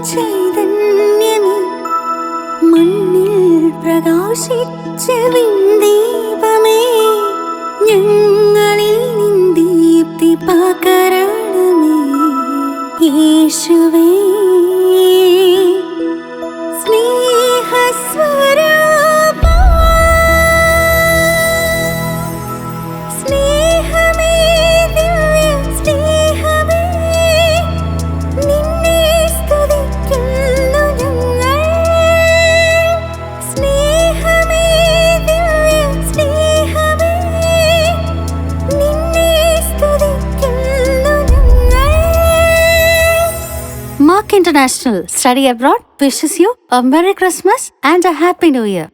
ചൈതന്യമേ മണ്ണിൽ പ്രകാശിച്ച വിൺദീപമേ ഞങ്ങളിൽ നിൻ ദീപ്തി പകരണമേ യേശുവേ Mark International Study Abroad wishes you a Merry Christmas and a Happy New Year.